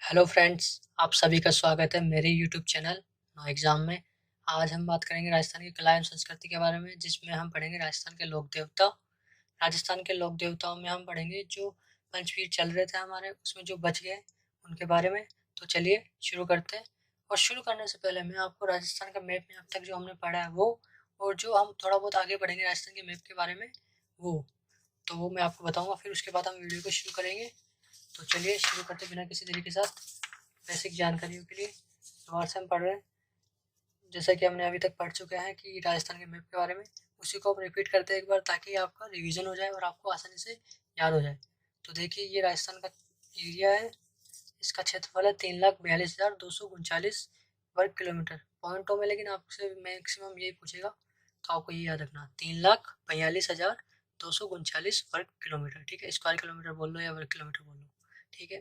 Hello friends, आप सभी का स्वागत है मेरे यूट्यूब चैनल नो एग्ज़ाम में। आज हम बात करेंगे राजस्थान की कला एवं संस्कृति के बारे में, जिसमें हम पढ़ेंगे राजस्थान के लोक देवता। राजस्थान के लोक देवताओं में हम पढ़ेंगे जो पंचवीर चल रहे थे हमारे, उसमें जो बच गए उनके बारे में। तो चलिए शुरू करते हैं। और शुरू करने से पहले मैं आपको राजस्थान का मैप में अब तक जो हमने पढ़ा है वो, और जो हम थोड़ा बहुत आगे पढ़ेंगे राजस्थान के मैप के बारे में वो मैं आपको बताऊँगा। फिर उसके बाद हम वीडियो को शुरू करेंगे। तो चलिए शुरू करते बिना किसी देरी के साथ बेसिक जानकारियों के लिए। दोबारा से हम पढ़ रहे हैं, जैसा कि हमने अभी तक पढ़ चुके हैं कि राजस्थान के मैप के बारे में, उसी को हम रिपीट करते हैं एक बार, ताकि आपका रिवीजन हो जाए और आपको आसानी से याद हो जाए। तो देखिए, ये राजस्थान का एरिया है। इसका क्षेत्रफल है 3,42,239 वर्ग किलोमीटर पॉइंटों में, लेकिन आपसे मैक्सिमम यही पूछेगा, तो आपको ये याद रखना, 3,42,239 वर्ग किलोमीटर। ठीक है, स्क्वायर किलोमीटर बोल लो या वर्ग किलोमीटर बोल लो। ठीक है,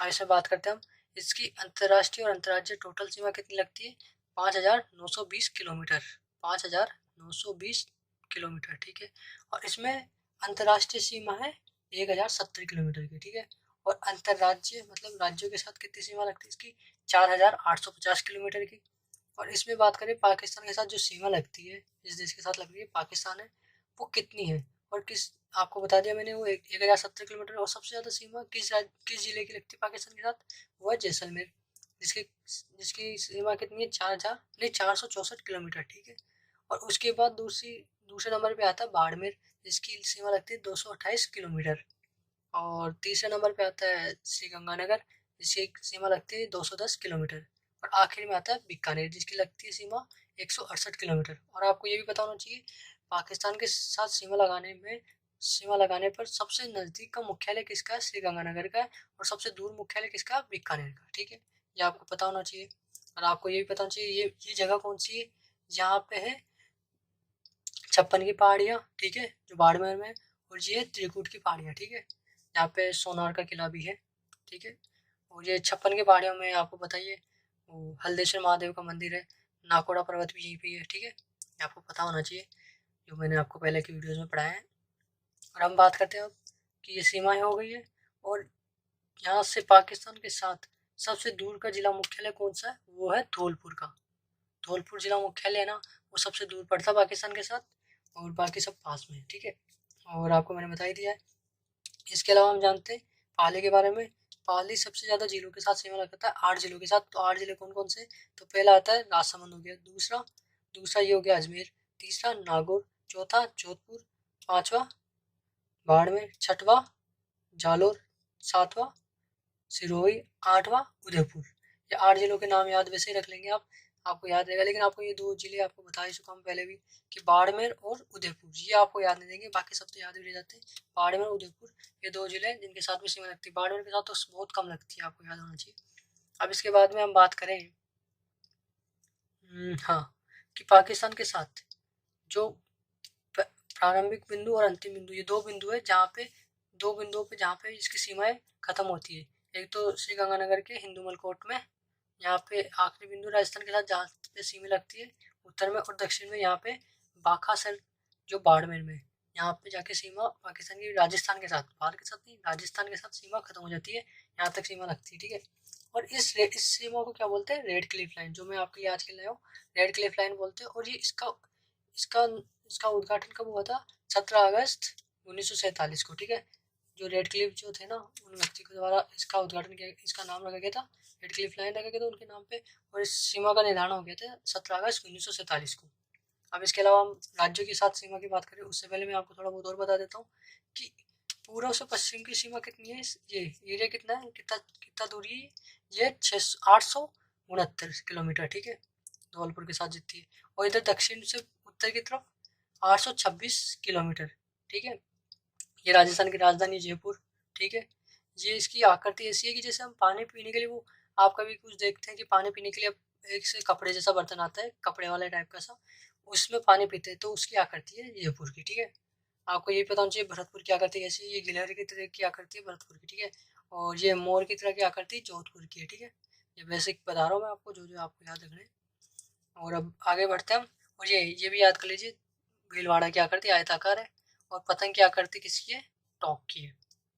अब इसमें बात करते हैं हम। इसकी अंतर्राष्ट्रीय और अंतर्राज्यीय टोटल सीमा कितनी लगती है? 5,920 किलोमीटर। 5,920 किलोमीटर। ठीक है, और इसमें अंतर्राष्ट्रीय सीमा है 1,070 किलोमीटर की। ठीक है, और अंतर्राज्य मतलब राज्यों के साथ कितनी सीमा लगती है इसकी? 4,850 किलोमीटर की। और इसमें बात करें पाकिस्तान के साथ जो सीमा लगती है, जिस देश के साथ लग रही है पाकिस्तान है, वो कितनी है? और किस, आपको बता दिया मैंने, वो 1,070 किलोमीटर। और सबसे ज़्यादा सीमा किस जिले की लगती है पाकिस्तान के साथ? वो है जैसलमेर, जिसकी जिसकी सीमा कितनी है? 4,464 किलोमीटर। ठीक है, और उसके बाद दूसरे नंबर पे आता है बाड़मेर, जिसकी सीमा लगती है 228 किलोमीटर। और तीसरे नंबर पे आता है श्रीगंगानगर, जिसकी सीमा लगती है 210 किलोमीटर। और आखिर में आता है बीकानेर, जिसकी लगती है सीमा 168 किलोमीटर। और आपको ये भी पता होना चाहिए, पाकिस्तान के साथ सीमा लगाने पर सबसे नज़दीक का मुख्यालय किसका है? श्रीगंगानगर का है। और सबसे दूर मुख्यालय किसका है? बीकानेर का। ठीक है, ये आपको पता होना चाहिए। और आपको ये भी पता होना चाहिए, ये जगह कौन सी है? यहाँ पे है छप्पन की पहाड़ियाँ। ठीक है, जो बाड़मेर में है। और ये है त्रिकुट की पहाड़ियाँ। ठीक है, यहाँ पे सोनार का किला भी है। ठीक है, और ये छप्पन की पहाड़ियों में आपको बताइए, वो हल्देश्वर महादेव का मंदिर है। नाकोड़ा पर्वत भी यहीं पे है। ठीक है, ये आपको पता होना चाहिए, जो मैंने आपको पहले की वीडियोज़ में पढ़ाया है। और हम बात करते हैं अब कि ये सीमाएँ हो गई है। और यहाँ से पाकिस्तान के साथ सबसे दूर का जिला मुख्यालय कौन सा है? वो है धौलपुर का। धौलपुर जिला मुख्यालय है ना, वो सबसे दूर पड़ता है पाकिस्तान के साथ, और बाकी सब पास में है। ठीक है, और आपको मैंने बता ही दिया है। इसके अलावा हम जानते हैं पाली के बारे में। पाली सबसे ज़्यादा जिलों के साथ सीमा रखता है, 8 जिलों के साथ। तो 8 जिले कौन कौन से? तो पहला आता है राजसमंद हो गया, दूसरा दूसरा ये हो गया अजमेर, तीसरा नागौर, चौथा जोधपुर, पांचवा बाड़मेर, छठवा जालोर, सातवां सिरोही, आठवां उदयपुर। ये 8 जिलों के नाम याद वैसे ही रख लेंगे आप, आपको याद रहेगा। लेकिन आपको ये 2 जिले आपको बता ही चुका हूँ पहले भी, कि बाड़मेर और उदयपुर, ये आपको याद नहीं देंगे, बाकी सब तो याद भी रह जाते हैं। बाड़मेर उदयपुर, ये 2 जिले हैं जिनके साथ भी सीमा लगती है। बाड़मेर के साथ तो बहुत कम लगती है, आपको याद होना चाहिए। अब इसके बाद में हम बात करें, हाँ, कि पाकिस्तान के साथ जो प्रारंभिक बिंदु और अंतिम बिंदु, ये 2 बिंदु है जहाँ पे, 2 बिंदुओं पे जहाँ पे इसकी सीमाएं खत्म होती है। एक तो श्री गंगानगर के हिंदूमल कोट में, यहाँ पे आखिरी बिंदु राजस्थान के साथ जहाँ पे सीमा लगती है उत्तर में, और दक्षिण में यहाँ पे बाखासर, जो बाड़मेर में, यहाँ पे जाके सीमा पाकिस्तान की राजस्थान के साथ, भारत के साथ नहीं, राजस्थान के साथ सीमा खत्म हो जाती है, यहाँ तक सीमा लगती है। ठीक है, और इस सीमा को क्या बोलते हैं? रेड क्लिफ लाइन, जो मैं आपके लिए आज के लाया हूँ, रेड क्लिफ लाइन बोलते हैं। और ये इसका इसका उद्घाटन कब हुआ था? 17 अगस्त 1947 को। ठीक है, जो रेड क्लिफ जो थे ना, उन व्यक्ति के द्वारा इसका उद्घाटन किया, इसका नाम रखा गया था, रेड क्लिफ लाइन रखा गया था उनके नाम पे। और इस सीमा का निर्धारण हो गया था 17 अगस्त 1947 को। अब इसके अलावा हम राज्यों के साथ सीमा की बात करें, उससे पहले मैं आपको थोड़ा बहुत और बता देता हूँ कि पूर्व से पश्चिम की सीमा कितनी है। ये एरिया कितना है, कितना कितना दूरी है? ये 869 किलोमीटर। ठीक है, धौलपुर के साथ जितनी है। और इधर दक्षिण से उत्तर की तरफ 826 किलोमीटर। ठीक है, ये राजस्थान की राजधानी जयपुर। ठीक है, ये इसकी आकृति ऐसी है कि जैसे हम पानी पीने के लिए, वो आप कभी कुछ देखते हैं कि पानी पीने के लिए एक से कपड़े जैसा बर्तन आता है, कपड़े वाले टाइप का सा, उसमें पानी पीते हैं, तो उसकी आकृति है जयपुर की। ठीक है, आपको ये पता होना चाहिए भरतपुर की आकृति कैसी है। ये गिलहरी की तरह की आकृति है भरतपुर की। ठीक है, और ये मोर की तरह की आकृति जोधपुर की है। ठीक है, ये बेसिक बता रहा हूँ मैं आपको, जो जो आपको याद रखना है। और अब आगे बढ़ते हैं हम। और ये भी याद कर लीजिए, भीलवाड़ा की आकृति आयताकार है, और पतंग की आकृति किसकी है? टॉप की है।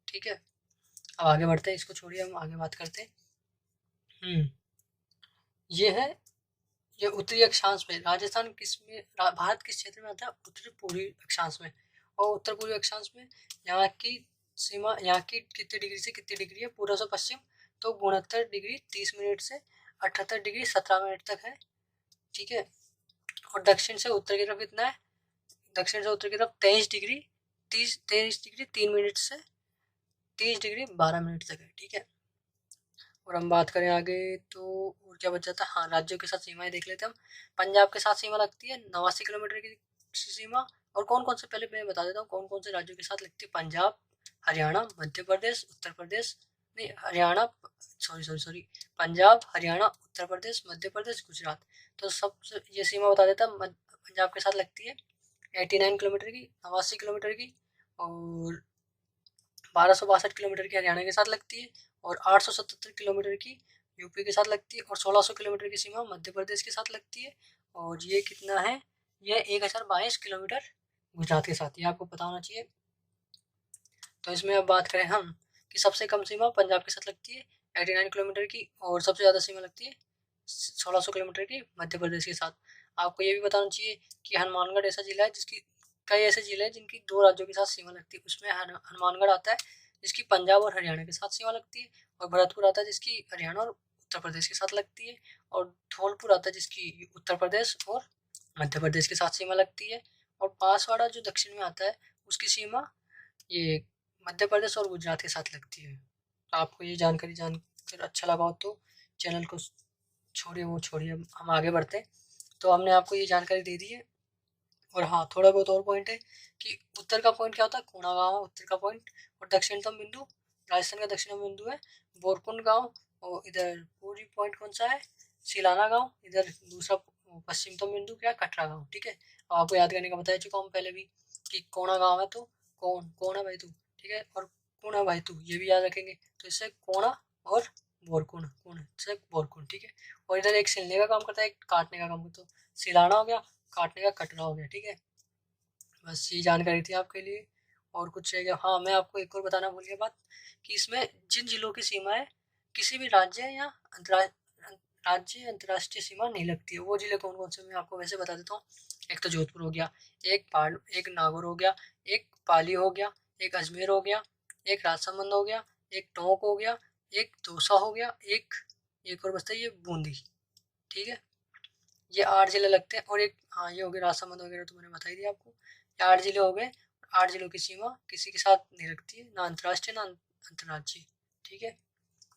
ठीक है, अब आगे बढ़ते हैं, इसको छोड़िए, हम आगे बात करते हैं। ये है, ये उत्तरी अक्षांश में राजस्थान किस में भारत किस क्षेत्र में आता है? उत्तरी पूर्वी अक्षांश में। और उत्तर पूर्वी अक्षांश में यहाँ की सीमा, यहाँ की कितने डिग्री से कितने डिग्री है? पूर्व से पश्चिम तो 69 डिग्री 30 मिनट से 78 डिग्री 17 मिनट तक है, ठीक है। और दक्षिण से उत्तर की तरफ कितना है? दक्षिण से उत्तर की तरफ 23 डिग्री 3 मिनट से 30 डिग्री 12 मिनट तक है, ठीक है। और हम बात करें आगे तो और क्या बच जाता है? हाँ, राज्यों के साथ सीमाएं देख लेते हैं हम। पंजाब के साथ सीमा लगती है 89 किलोमीटर की सीमा। और कौन कौन से, पहले मैं बता देता हूँ कौन कौन से राज्यों के साथ लगती है। पंजाब, हरियाणा, मध्य प्रदेश, उत्तर प्रदेश, नहीं हरियाणा, सॉरी, पंजाब, हरियाणा, उत्तर प्रदेश, मध्य प्रदेश, गुजरात। तो सबसे ये सीमा बता देता हूँ। पंजाब के साथ लगती है 89 किलोमीटर की, 89 किलोमीटर की। और 1262 किलोमीटर की हरियाणा के साथ लगती है। और 877 किलोमीटर की यूपी के साथ लगती है। और 1600 किलोमीटर की सीमा मध्य प्रदेश के साथ लगती है। और ये कितना है? ये 1022 किलोमीटर गुजरात के साथ, ये आपको पता होना चाहिए। तो इसमें अब बात करें हम कि सबसे कम सीमा पंजाब के साथ लगती है 89 किलोमीटर की, और सबसे ज़्यादा सीमा लगती है 1600 किलोमीटर की मध्य प्रदेश के साथ। आपको ये भी बताना चाहिए कि हनुमानगढ़ ऐसा जिला है जिसकी, कई ऐसे जिले हैं जिनकी दो राज्यों के साथ सीमा लगती है। उसमें हनुमानगढ़ आता है जिसकी पंजाब और हरियाणा के साथ सीमा लगती है। और भरतपुर आता है जिसकी हरियाणा और उत्तर प्रदेश के साथ लगती है। और धौलपुर आता है जिसकी उत्तर प्रदेश और मध्य प्रदेश के साथ सीमा लगती है। और बांसवाड़ा जो दक्षिण में आता है उसकी सीमा ये मध्य प्रदेश और गुजरात के साथ लगती है। तो आपको ये जानकारी जानकर अच्छा लगा हो तो चैनल को छोड़िए, वो छोड़िए, हम आगे बढ़ते हैं। तो हमने आपको ये जानकारी दे दी है। और हाँ, थोड़ा बहुत और पॉइंट है कि उत्तर का पॉइंट क्या होता है? कोणा गाँव है उत्तर का पॉइंट। और दक्षिणतम बिंदु, राजस्थान का दक्षिणतम बिंदु है बोरकुंड गाँव। और इधर पूर्वी पॉइंट कौन सा है? सिलाना गाँव। इधर दूसरा पश्चिमतम बिंदु क्या है? कटरा गाँव, ठीक है। अब आपको याद करने का बता चुका हूँ पहले भी कि कोणा गाँव है तो कौन कौन है भाई तू, ठीक है। और कौन है भाई तू, ये भी याद रखेंगे। तो इससे कोणा और बोरकुंड, कौन है से बोरकुंड, ठीक है। और इधर एक सिलने का काम करता है, एक काटने का काम करता है। तो सिलाना हो गया, काटने का कटरा हो गया, ठीक है। बस ये जानकारी थी आपके लिए। और कुछ रहेगा? हाँ, मैं आपको एक और बताना भूल गया बात कि इसमें जिन जिलों की सीमाएं किसी भी राज्य या अंतर्राष्ट्रीय सीमा नहीं लगती है, वो जिले कौन कौन से मैं आपको वैसे बता देता हूँ। एक तो जोधपुर हो गया, एक नागौर हो गया, एक पाली हो गया, एक अजमेर हो गया, एक राजसमंद हो गया, एक टोंक हो गया, एक दौसा हो गया, एक और बचता है ये बूंदी, ठीक है। ये 8 जिले लगते हैं। और एक, हाँ, ये हो गए राजसमंद वगैरह तो मैंने बता ही दिया आपको। ये 8 जिले हो गए। 8 जिलों की सीमा किसी के साथ नहीं लगती है, ना अंतर्राष्ट्रीय ना अंतर्राज्यीय, ठीक है।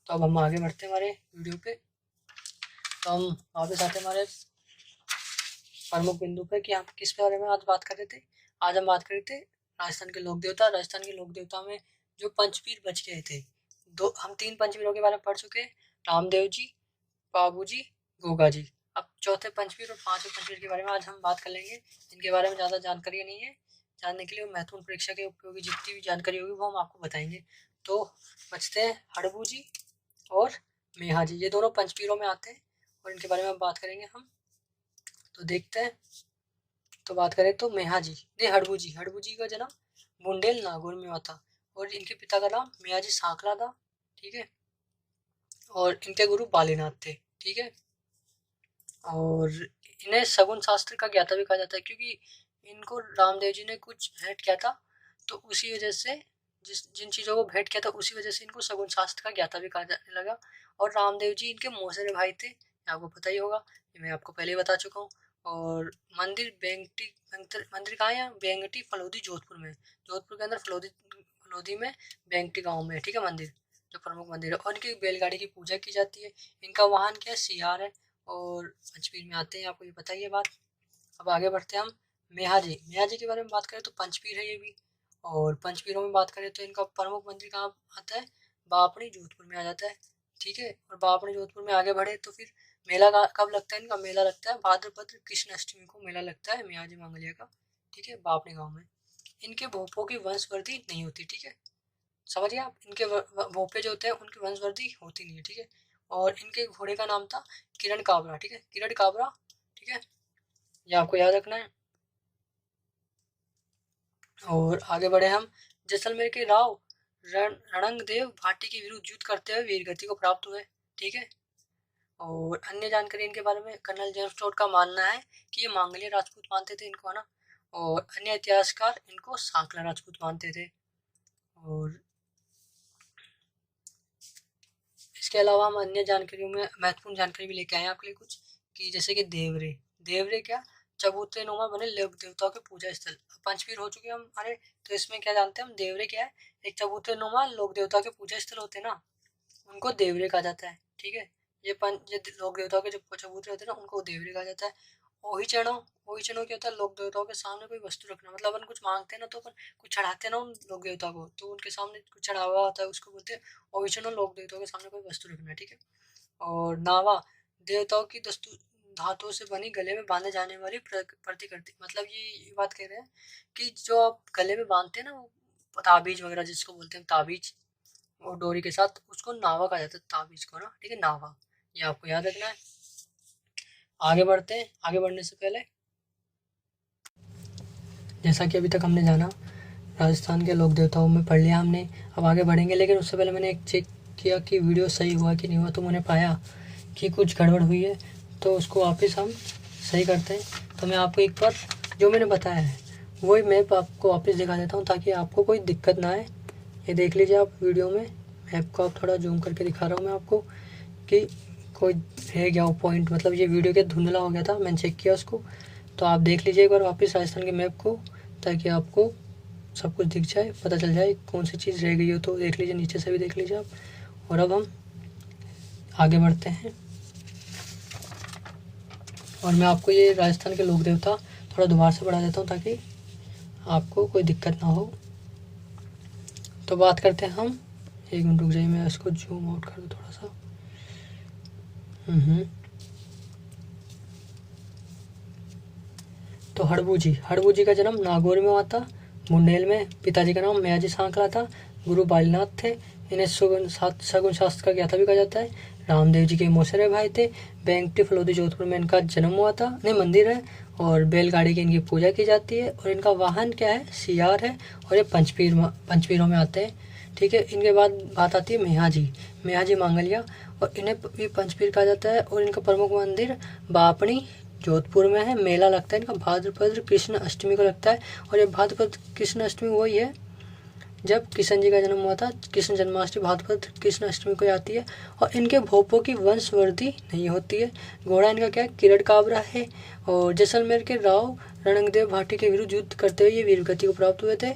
तो अब हम आगे बढ़ते हैं हमारे वीडियो पे। तो हम वापस आते हैं हमारे प्रमुख बिंदु पे कि हम किस बारे में आज बात कर रहे थे। आज हम बात कर रहे थे राजस्थान के लोक देवता। राजस्थान के लोक देवता में जो पंचपीर बच गए थे, दो हम 3 पंचपीरों के बारे में पढ़ चुके हैं, रामदेव जी, बाबू जी, गोगा जी। अब चौथे पंचवीर और पांचवें पंचवीर के बारे में आज हम बात कर लेंगे। इनके बारे में ज़्यादा जानकारी नहीं है, जानने के लिए महत्वपूर्ण परीक्षा के उपयोगी जितनी भी जानकारी होगी वो हम आपको बताएंगे। तो बचते हैं हड़बू जी और मेहा जी, ये दोनों पंचपीरों में आते हैं और इनके बारे में बात करेंगे हम। तो देखते हैं। तो बात करें तो मेहा जी, नहीं हड़बू जी का जन्म बुंडेल नागौर में हुआ था। और इनके पिता का नाम मेहा जी सांकला था, ठीक है। और इनके गुरु बालीनाथ थे, ठीक है। और इन्हें सगुन शास्त्र का ज्ञाता भी कहा जाता है क्योंकि इनको रामदेव जी ने कुछ भेंट किया था। तो उसी वजह से जिन चीज़ों को भेंट किया था उसी वजह से इनको सगुन शास्त्र का ज्ञाता भी कहा जाने लगा। और रामदेव जी इनके मौसेरे भाई थे, आपको पता ही होगा, ये मैं आपको पहले ही बता चुका हूँ। और मंदिर कहाँ है? बेंगटी फलोदी जोधपुर में, जोधपुर के अंदर फलोदी में बेंगटी गाँव में, ठीक है, मंदिर जो प्रमुख मंदिर है। और इनकी बैलगाड़ी की पूजा की जाती है। इनका वाहन क्या है? सियार है। और पंचपीर में आते हैं, आपको ये पता ही है बात। अब आगे बढ़ते हैं हम। मेहा जी के बारे में बात करें तो पंचपीर है ये भी। और पंचपीरों में बात करें तो इनका प्रमुख मंदिर कहाँ आता है? बापड़ी जोधपुर में आ जाता है, ठीक है। और बापड़ी जोधपुर में आगे बढ़े तो फिर मेला कब लगता है? इनका मेला लगता है भाद्रपद कृष्ण अष्टमी को मेला लगता है मेहा जी मांगलिया का, ठीक है, बापड़ी गाँव में। इनके भोपों की वंशवृद्धि नहीं होती, ठीक है, समझिए आप। इनके भोपे जो होते हैं उनकी वंशवृद्धि होती नहीं है, ठीक है। और इनके घोड़े का नाम था किरण काबरा, ठीक है, किरण काबरा, ठीक है, ये आपको याद रखना है। और आगे बढ़े हम। जैसलमेर के राव रणंगदेव भाटी के विरुद्ध युद्ध करते हुए वीरगति को प्राप्त हुए, ठीक है। और अन्य जानकारी इनके बारे में, कर्नल जेम्स टोड का मानना है कि ये मांगलिय राजपूत मानते थे इनको, है ना। और अन्य इतिहासकार इनको सांकला राजपूत मानते थे। और इसके अलावा हम अन्य जानकारियों में महत्वपूर्ण जानकारी भी लेके आए हैं आपके लिए कुछ, कि जैसे कि देवरे। देवरे क्या, चबूतरे नुमा बने लोक देवताओं के पूजा स्थल। पंचपीर हो चुके हम हमारे, तो इसमें क्या जानते हैं हम, देवरे क्या है, एक चबूतरे नुमा लोक देवताओं के पूजा स्थल होते हैं ना, उनको देवरे कहा जाता है। ठीक है, ये लोक देवताओं के जो चबूतरे होते हैं ना, उनको देवरे कहा जाता है। ओही चढ़ो, ओही चढ़ो क्या होता है, लोक देवताओं के सामने कोई वस्तु रखना, मतलब अपन कुछ मांगते हैं ना, तो अपन कुछ चढ़ाते हैं ना उन लोक देवता को, तो उनके सामने कुछ चढ़ावा होता है, उसको बोलते हैं ओही चढ़ो, लोक देवताओं के सामने कोई वस्तु रखना। ठीक है। और नावा, देवताओं की दस्तु धातुओं से बनी गले में बांधे जाने वाली प्रतिकृति, मतलब ये बात कह रहे हैं कि जो आप गले में बांधते हैं ना, वो ताबीज वगैरह जिसको बोलते हैं ताबीज, और डोरी के साथ, उसको नावा कहा जाता है ताबीज को ना। ठीक है, नावा, ये आपको याद रखना है। आगे बढ़ते हैं। आगे बढ़ने से पहले, जैसा कि अभी तक हमने जाना, राजस्थान के लोक देवताओं में पढ़ लिया हमने, अब आगे बढ़ेंगे। लेकिन उससे पहले मैंने एक चेक किया कि वीडियो सही हुआ कि नहीं हुआ, तो मैंने पाया कि कुछ गड़बड़ हुई है, तो उसको वापस हम सही करते हैं। तो मैं आपको एक बार जो मैंने बताया है वही मैप आपको वापस दिखा देता हूँ, ताकि आपको कोई दिक्कत ना आए। ये देख लीजिए आप वीडियो में, मैप को आप थोड़ा जूम करके दिखा रहा हूँ मैं आपको कि कोई है क्या वो पॉइंट, मतलब ये वीडियो के धुंधला हो गया था, मैंने चेक किया उसको। तो आप देख लीजिए एक बार वापस राजस्थान के मैप को, ताकि आपको सब कुछ दिख जाए, पता चल जाए कौन सी चीज़ रह गई हो। तो देख लीजिए, नीचे से भी देख लीजिए आप। और अब हम आगे बढ़ते हैं, और मैं आपको ये राजस्थान के लोक देवता थोड़ा दोबारा से बढ़ा देता हूँ, ताकि आपको कोई दिक्कत ना हो। तो बात करते हैं हम, एक मिनट रुक जाइए, मैं इसको जूम आउट कर दूँ थोड़ा सा। तो हड़बू जी का जन्म नागौर में हुआ था, मुंडेल में। पिताजी का नाम मैयाजी सांकला था, गुरु बालीनाथ थे। इन्हें शगुन शास्त्र का ज्ञाता भी कहा जाता है। रामदेव जी के मौसेरे भाई थे। वेंकटी फलोदी जोधपुर में इनका जन्म हुआ था। नहीं, मंदिर है, और बैलगाड़ी की इनकी पूजा की जाती है, और इनका वाहन क्या है, सियार है, और ये पंचपीरों में आते हैं। ठीक है, इनके बाद बात आती है मेहाजी मांगलिया, और इन्हें भी पंचपीर कहा जाता है। और इनका प्रमुख मंदिर बापणी जोधपुर में है। मेला लगता है इनका भाद्रपद कृष्ण अष्टमी को लगता है, और ये भाद्रपद कृष्ण अष्टमी वही है जब किशन जी का जन्म हुआ था। कृष्ण जन्माष्टमी भाद्रपद कृष्ण अष्टमी को आती है। और इनके भोपों की वंशवृद्धि नहीं होती है। घोड़ा इनका क्या है, किरण काबरा है। और जैसलमेर के राव रणंगदेव भाटी के विरुद्ध युद्ध करते हुए ये वीरगति को प्राप्त हुए थे।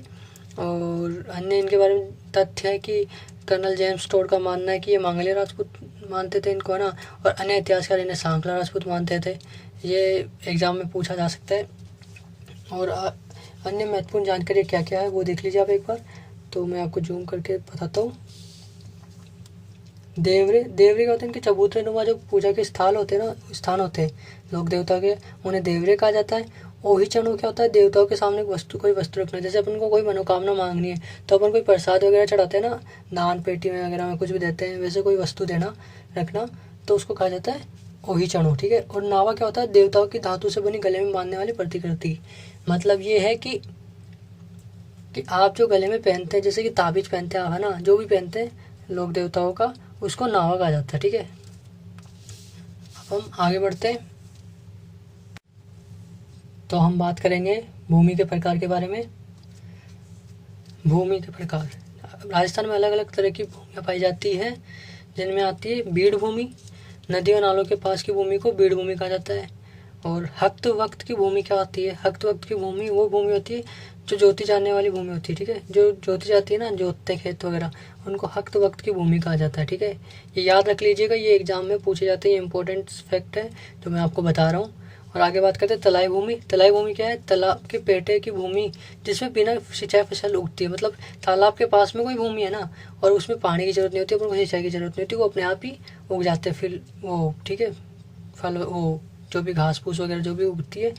और अन्य इनके बारे में तथ्य है कि कर्नल जेम्स टोड का मानना है कि ये मांगलिया राजपूत मानते थे इनको, है ना। और अन्य इतिहासकार इन्हें सांकला राजपूत मानते थे। ये एग्ज़ाम में पूछा जा सकता है। और अन्य महत्वपूर्ण जानकारी क्या क्या है वो देख लीजिए आप एक बार। तो मैं आपको जूम करके बताता हूँ। देवरे क्या होते हैं, इनके चबूतरे नुमा जो पूजा के स्थान होते हैं लोक देवता के, उन्हें देवरे कहा जाता है। ओही चढ़ो क्या होता है, देवताओं के सामने कोई वस्तु रखना। जैसे अपन को कोई मनोकामना मांगनी है, तो अपन कोई प्रसाद वगैरह चढ़ाते हैं ना, दान पेटी में वगैरह में कुछ भी देते हैं, वैसे कोई वस्तु रखना, तो उसको कहा जाता है ओही चढ़ो। ठीक है। और नावा क्या होता है, देवताओं की धातु से बनी गले में बांधने वाली प्रतिकृति। मतलब ये है कि आप जो गले में पहनते हैं, जैसे कि ताबीज पहनते हैं आप, है ना, जो भी पहनते हैं लोक देवताओं का, उसको नावा कहा जाता है। ठीक है। अब हम आगे बढ़ते हैं, तो हम बात करेंगे भूमि के प्रकार के बारे में। भूमि के प्रकार, राजस्थान में अलग अलग तरह की भूमियाँ पाई जाती है, जिनमें आती है बीड़ भूमि। नदियों नालों के पास की भूमि को बीड़ भूमि कहा जाता है। और हक्त वक्त की भूमि क्या होती है, हक्त वक्त की भूमि वो भूमि होती है जो जोती जाने वाली भूमि होती है। ठीक है, जो जोती जाती है ना, जोतते खेत वगैरह, उनको हक्त वक्त की भूमि कहा जाता है। ठीक है, ये याद रख लीजिएगा, ये एग्जाम में पूछे जाते हैं, ये इंपॉर्टेंट फैक्ट है जो मैं आपको बता रहा हूँ। और आगे बात करते हैं तलाई भूमि। तलाई भूमि क्या है, तालाब के पेटे की भूमि जिसमें बिना सिंचाई फसल उगती है। मतलब तालाब के पास में कोई भूमि है ना, और उसमें पानी की जरूरत नहीं होती, अपन सिंचाई की जरूरत नहीं होती, वो अपने आप ही उग जाते हैं फिर वो। ठीक है, फल वो जो भी घास फूस वगैरह जो भी उगती है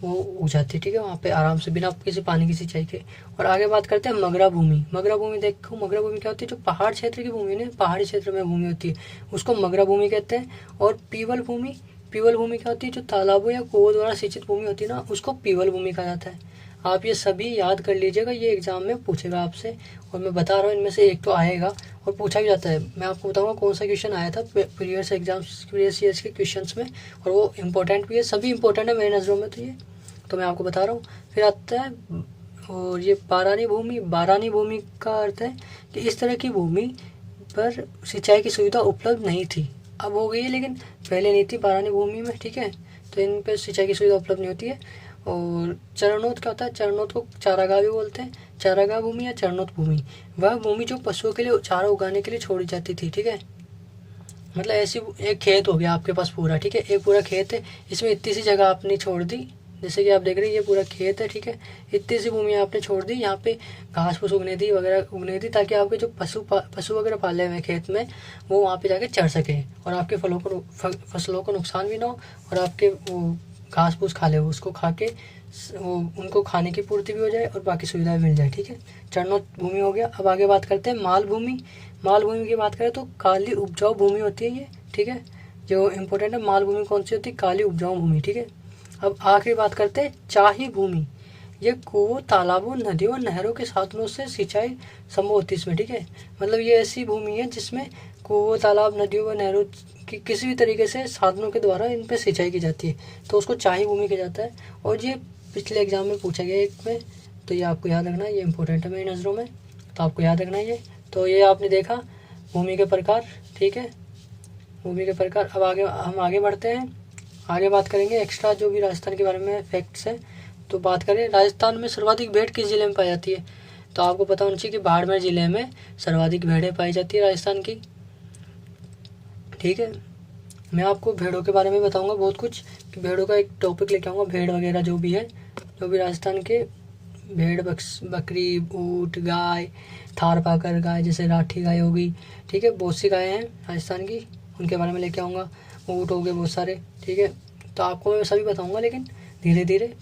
वो उग जाती है। ठीक है, वहाँ पे आराम से बिना किसी पानी की सिंचाई के। और आगे बात करते हैं मगरा भूमि। मगरा भूमि देखो, मगरा भूमि क्या होती है, जो पहाड़ क्षेत्र की भूमि है, पहाड़ी क्षेत्र में भूमि होती है, उसको मगरा भूमि कहते हैं। और पीवल भूमि क्या होती है, जो तालाबों या कुओं द्वारा सिंचित भूमि होती है ना, उसको पीवल भूमि कहा जाता है। आप ये सभी याद कर लीजिएगा, ये एग्जाम में पूछेगा आपसे, और मैं बता रहा हूँ इनमें से एक तो आएगा। और पूछा भी जाता है। मैं आपको बताऊंगा कौन सा क्वेश्चन आया था प्रीवियस एग्जाम्स, प्रीवियस ईयर्स के क्वेश्चंस में, और वो इंपॉर्टेंट भी है, सभी इंपॉर्टेंट है मेरी नज़रों में, तो मैं आपको बता रहा हूँ। फिर आता है और ये बारानी भूमि। बारानी भूमि का अर्थ है कि इस तरह की भूमि पर सिंचाई की सुविधा उपलब्ध नहीं थी, अब हो गई है लेकिन पहले नहीं थी बारानी भूमि में, ठीक है। तो इन पर सिंचाई की सुविधा उपलब्ध नहीं होती है। और चरणोत क्या होता है, चरणोत को चारागाह भी बोलते हैं। चारागाह भूमि या चरणोत भूमि वह भूमि जो पशुओं के लिए चारा उगाने के लिए छोड़ी जाती थी, ठीक है। मतलब ऐसी एक खेत हो गया आपके पास पूरा, ठीक है, एक पूरा खेत है, इसमें इतनी सी जगह आपने छोड़ दी, जैसे कि आप देख रहे हैं ये पूरा खेत है, ठीक है, इतनी सी भूमि आपने छोड़ दी, यहाँ पे घास फूस उगने दी वगैरह उगने दी, ताकि आपके जो पशु वगैरह पाले हुए खेत में वो वहाँ पे जाके चढ़ सके और आपके फसलों को नुकसान भी ना हो, और आपके वो घास फूस खा ले वो उसको खा के वो उनको खाने की पूर्ति भी हो जाए और बाकी सुविधा भी मिल जाए, ठीक है। चरणोत भूमि हो गया। अब आगे बात करते हैं माल भूमि। माल भूमि की बात करें तो काली उपजाऊ भूमि होती है ये, ठीक है। जो इम्पोर्टेंट है माल भूमि कौन सी होती है, काली उपजाऊ भूमि, ठीक है। अब आखिरी बात करते हैं चाही भूमि। ये कुओं, तालाबों, नदियों और नहरों के साधनों से सिंचाई संभव होती है इसमें, ठीक है। मतलब ये ऐसी भूमि है जिसमें कुओं, तालाब, नदियों व नहरों की किसी भी तरीके से साधनों के द्वारा इन पर सिंचाई की जाती है, तो उसको चाही भूमि कहा जाता है। और ये पिछले एग्जाम में पूछा गया एक में, तो ये आपको याद रखना है, ये इंपॉर्टेंट है मेरी नज़रों में, तो आपको याद रखना है ये। तो ये आपने देखा भूमि के प्रकार, ठीक है, भूमि के प्रकार। अब हम आगे बढ़ते हैं, आगे बात करेंगे एक्स्ट्रा जो भी राजस्थान के बारे में फैक्ट्स हैं। तो बात करें राजस्थान में सर्वाधिक भेड़ किस जिले में पाई जाती है, तो आपको पता होना चाहिए कि बाड़मेर जिले में सर्वाधिक भेड़ें पाई जाती है राजस्थान की, ठीक है। मैं आपको भेड़ों के बारे में बताऊंगा बहुत कुछ, कि भेड़ों का एक टॉपिक लेके आऊँगा, भेड़ वगैरह जो भी है, जो भी राजस्थान के भेड़, बकरी, ऊँट, गाय, थारपाकर गाय, जैसे राठी गाय होगी, ठीक है, बहुत सी गायें हैं राजस्थान की, उनके बारे में लेके आऊँगा। ऊँट हो गए बहुत सारे, ठीक है। तो आपको मैं सभी बताऊँगा, लेकिन धीरे धीरे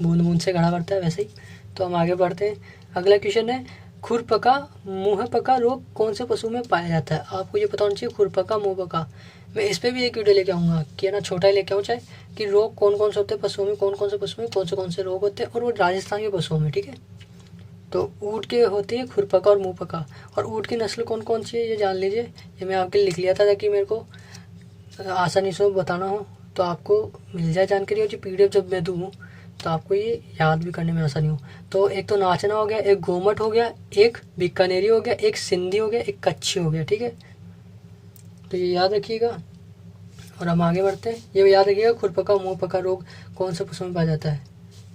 बूंद बूंद से घड़ा बढ़ता है, वैसे ही। तो हम आगे बढ़ते हैं। अगला क्वेश्चन है खुरपका मुँहपका रोग कौन से पशु में पाया जाता है। आपको ये पता होना चाहिए खुरपका मुँहपका। मैं इस पर भी एक वीडियो लेके आऊँगा, कि है ना, छोटा ही लेके आऊँ चाहे, कि रोग कौन कौन से होते हैं पशुओं में, कौन से पशु में कौन से रोग होते हैं, और वो राजस्थान के पशुओं में, ठीक है। तो ऊँट के होती है खुरपका और मुँहपका, और ऊँट की नस्ल कौन कौन सी है ये जान लीजिए। ये मैं आपके लिए लिख लिया था ताकि मेरे को आसानी से बताना हो, तो आपको मिल जाए जानकारी, और जो PDF जब मैं दूँ तो आपको ये याद भी करने में आसानी हो। तो एक तो नाचना हो गया, एक गोमट हो गया, एक बीकानेरी हो गया, एक सिंधी हो गया, एक कच्छी हो गया, ठीक है। तो ये याद रखिएगा, और हम आगे बढ़ते हैं। ये याद रखिएगा खुरपका मुँहपका रोग कौन से पशु में पाया जाता है,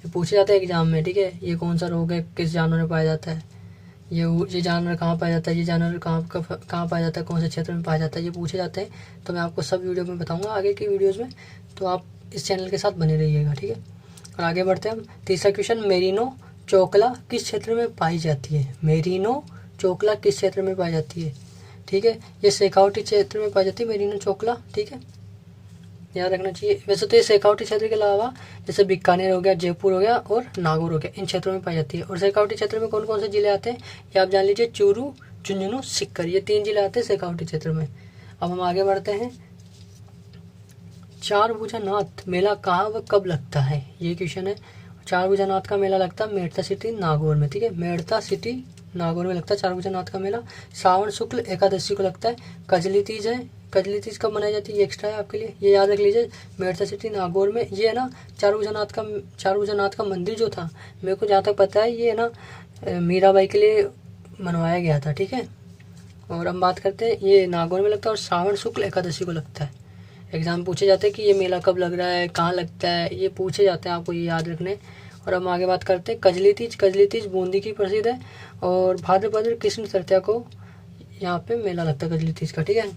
ये पूछे जाता है एग्जाम में, ठीक है। ये कौन सा रोग है, किस जानवर में पाया जाता है, ये जानवर कहाँ पाया जाता है, ये जानवर कहाँ पाया जाता है, कौन से क्षेत्र में पाया जाता है, ये पूछे जाते हैं। तो मैं आपको सब वीडियो में बताऊँगा आगे की वीडियोज़ में, तो आप इस चैनल के साथ बने रहिएगा, ठीक है। और आगे बढ़ते हैं हम। तीसरा क्वेश्चन, मेरिनो चोकला किस क्षेत्र में पाई जाती है। मेरिनो चोकला किस क्षेत्र में पाई जाती है, ठीक है। ये शेखावटी क्षेत्र में पाई जाती है मेरिनो चोकला, ठीक है, याद रखना चाहिए। वैसे तो ये शेखावटी क्षेत्र के अलावा जैसे बीकानेर हो गया, जयपुर हो गया और नागौर हो गया, इन क्षेत्रों में पाई जाती है। और शेखावटी क्षेत्र में कौन कौन से जिले आते हैं ये आप जान लीजिए, चूरू, झुंझुनू, सीकर, ये 3 जिले आते हैं शेखावटी क्षेत्र में। अब हम आगे बढ़ते हैं। चारभुजानाथ मेला कहाँ व कब लगता है, ये क्वेश्चन है। चारभुजानाथ का मेला लगता है मेड़ता सिटी नागौर में, ठीक है, मेड़ता सिटी नागौर में लगता है चारभुजानाथ का मेला। श्रावण शुक्ल एकादशी को लगता है। कजली तीज है, कजली तीज कब मनाई जाती है ये एक्स्ट्रा है आपके लिए, ये याद रख लीजिए। मेड़ता सिटी नागौर में, ये है ना चारभुजानाथ का मंदिर जो था, मेरे को जहाँ तक पता है ये है ना मीराबाई के लिए मनवाया गया था, ठीक है। और हम बात करते हैं, ये नागौर में लगता है और श्रावण शुक्ल एकादशी को लगता है। एग्ज़ाम पूछे जाते हैं कि ये मेला कब लग रहा है, कहाँ लगता है, ये पूछे जाते हैं, आपको ये याद रखने। और हम आगे बात करते हैं कजली तीज। कजली तीज बूंदी की प्रसिद्ध है, और भाद्रपद कृष्ण तृतीया को यहाँ पे मेला लगता है कजली तीज का, ठीक है।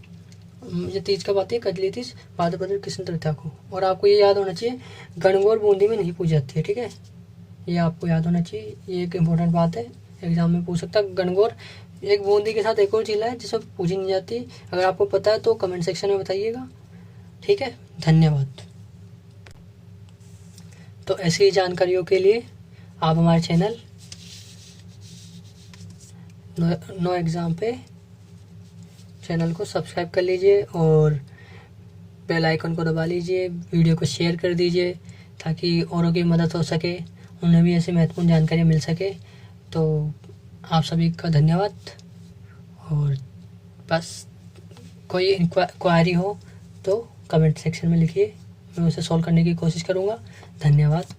ये तीज कब आती है, कजली तीज भाद्रपद कृष्ण तृतीया को। और आपको ये याद होना चाहिए गणगौर बूंदी में नहीं पूजी जाती है, ठीक है, ये आपको याद होना चाहिए, ये एक इम्पोर्टेंट बात है, एग्जाम में पूछ सकता है। गणगौर एक बूंदी के साथ एक और जिला है जिसमें पूजी नहीं जाती, अगर आपको पता है तो कमेंट सेक्शन में बताइएगा, ठीक है। धन्यवाद। तो ऐसी जानकारियों के लिए आप हमारे चैनल नो एग्ज़ाम पे चैनल को सब्सक्राइब कर लीजिए, और बेल आइकन को दबा लीजिए, वीडियो को शेयर कर दीजिए, ताकि औरों की मदद हो सके, उन्हें भी ऐसी महत्वपूर्ण जानकारी मिल सके। तो आप सभी का धन्यवाद, और बस कोई इंक्वायरी हो तो कमेंट सेक्शन में लिखिए, मैं उसे सॉल्व करने की कोशिश करूँगा। धन्यवाद।